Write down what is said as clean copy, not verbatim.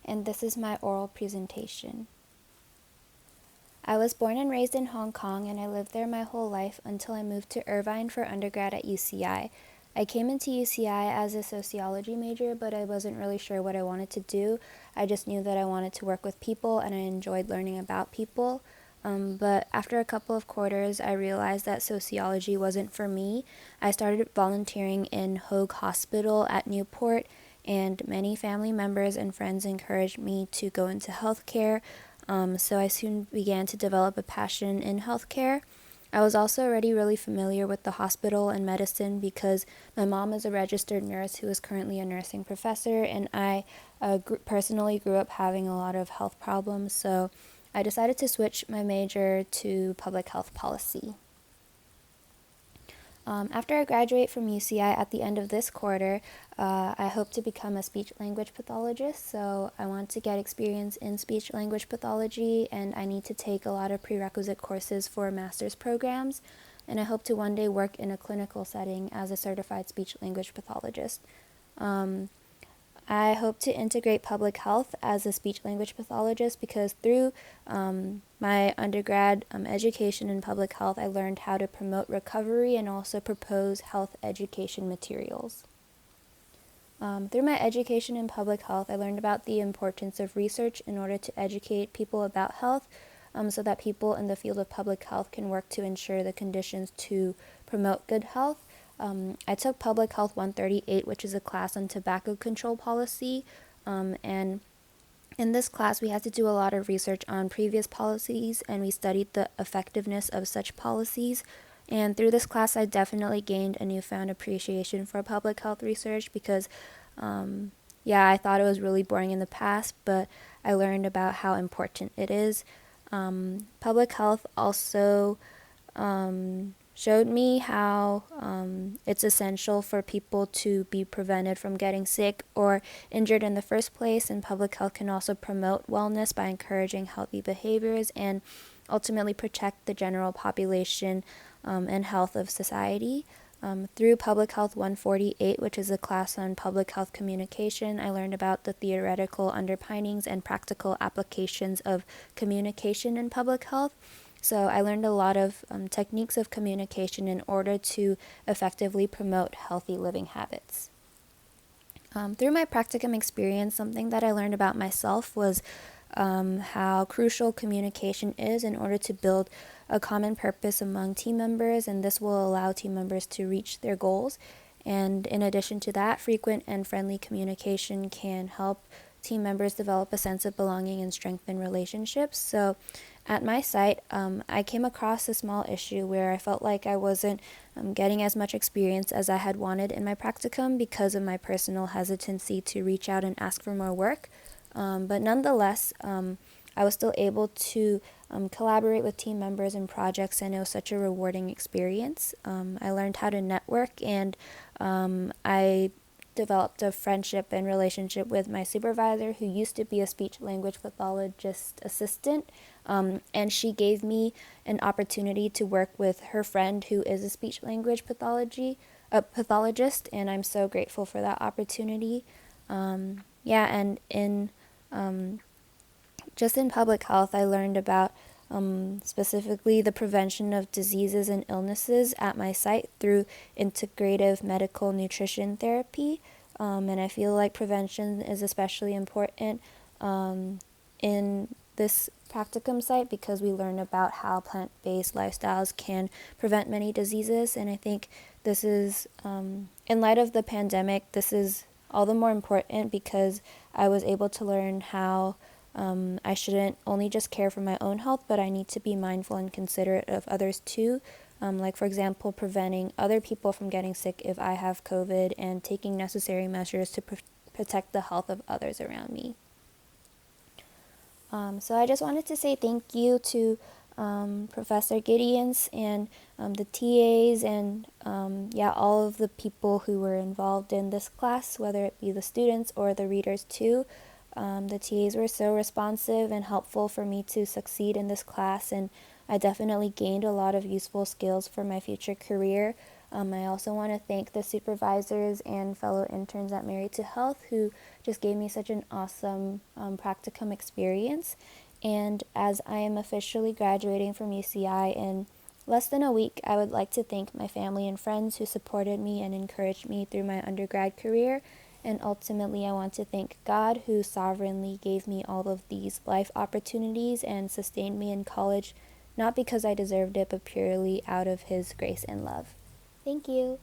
and this is my oral presentation. I was born and raised in Hong Kong, and I lived there my whole life until I moved to Irvine for undergrad at UCI. I came into UCI as a sociology major, but I wasn't really sure what I wanted to do. I just knew that I wanted to work with people, and I enjoyed learning about people. But after a couple of quarters, I realized that sociology wasn't for me. I started volunteering in Hoag Hospital at Newport, and many family members and friends encouraged me to go into healthcare. So I soon began to develop a passion in healthcare. I was also already really familiar with the hospital and medicine because my mom is a registered nurse who is currently a nursing professor, and I personally grew up having a lot of health problems, so I decided to switch my major to public health policy. After I graduate from UCI at the end of this quarter, I hope to become a speech-language pathologist. So I want to get experience in speech-language pathology, and I need to take a lot of prerequisite courses for master's programs. And I hope to one day work in a clinical setting as a certified speech-language pathologist. I hope to integrate public health as a speech-language pathologist because through my undergrad education in public health, I learned how to promote recovery and also propose health education materials. Through my education in public health, I learned about the importance of research in order to educate people about health so that people in the field of public health can work to ensure the conditions to promote good health. I took Public Health 138, which is a class on tobacco control policy, and in this class we had to do a lot of research on previous policies, and we studied the effectiveness of such policies. And through this class I definitely gained a newfound appreciation for public health research because I thought it was really boring in the past, but I learned about how important it is. Public health also showed me how it's essential for people to be prevented from getting sick or injured in the first place, and public health can also promote wellness by encouraging healthy behaviors and ultimately protect the general population and health of society. Through Public Health 148, which is a class on public health communication, I learned about the theoretical underpinnings and practical applications of communication in public health. So I learned a lot of techniques of communication in order to effectively promote healthy living habits. Through my practicum experience, something that I learned about myself was how crucial communication is in order to build a common purpose among team members, and this will allow team members to reach their goals. And in addition to that, frequent and friendly communication can help team members develop a sense of belonging and strengthen relationships. So at my site, I came across a small issue where I felt like I wasn't getting as much experience as I had wanted in my practicum because of my personal hesitancy to reach out and ask for more work. But nonetheless, I was still able to collaborate with team members in projects, and it was such a rewarding experience. I learned how to network, and I developed a friendship and relationship with my supervisor, who used to be a speech-language pathologist assistant, and she gave me an opportunity to work with her friend who is a speech-language pathologist, and I'm so grateful for that opportunity. And just in public health, I learned about specifically the prevention of diseases and illnesses at my site through integrative medical nutrition therapy. And I feel like prevention is especially important in this practicum site because we learn about how plant-based lifestyles can prevent many diseases. And I think this is, in light of the pandemic, this is all the more important because I was able to learn how I shouldn't only just care for my own health, but I need to be mindful and considerate of others too. Like, for example, preventing other people from getting sick if I have COVID and taking necessary measures to protect the health of others around me. So I just wanted to say thank you to Professor Gideons and the TAs and all of the people who were involved in this class, whether it be the students or the readers too. The TAs were so responsive and helpful for me to succeed in this class, and I definitely gained a lot of useful skills for my future career. I also want to thank the supervisors and fellow interns at Married to Health who just gave me such an awesome practicum experience. And as I am officially graduating from UCI in less than a week, I would like to thank my family and friends who supported me and encouraged me through my undergrad career. And ultimately, I want to thank God who sovereignly gave me all of these life opportunities and sustained me in college, not because I deserved it, but purely out of His grace and love. Thank you.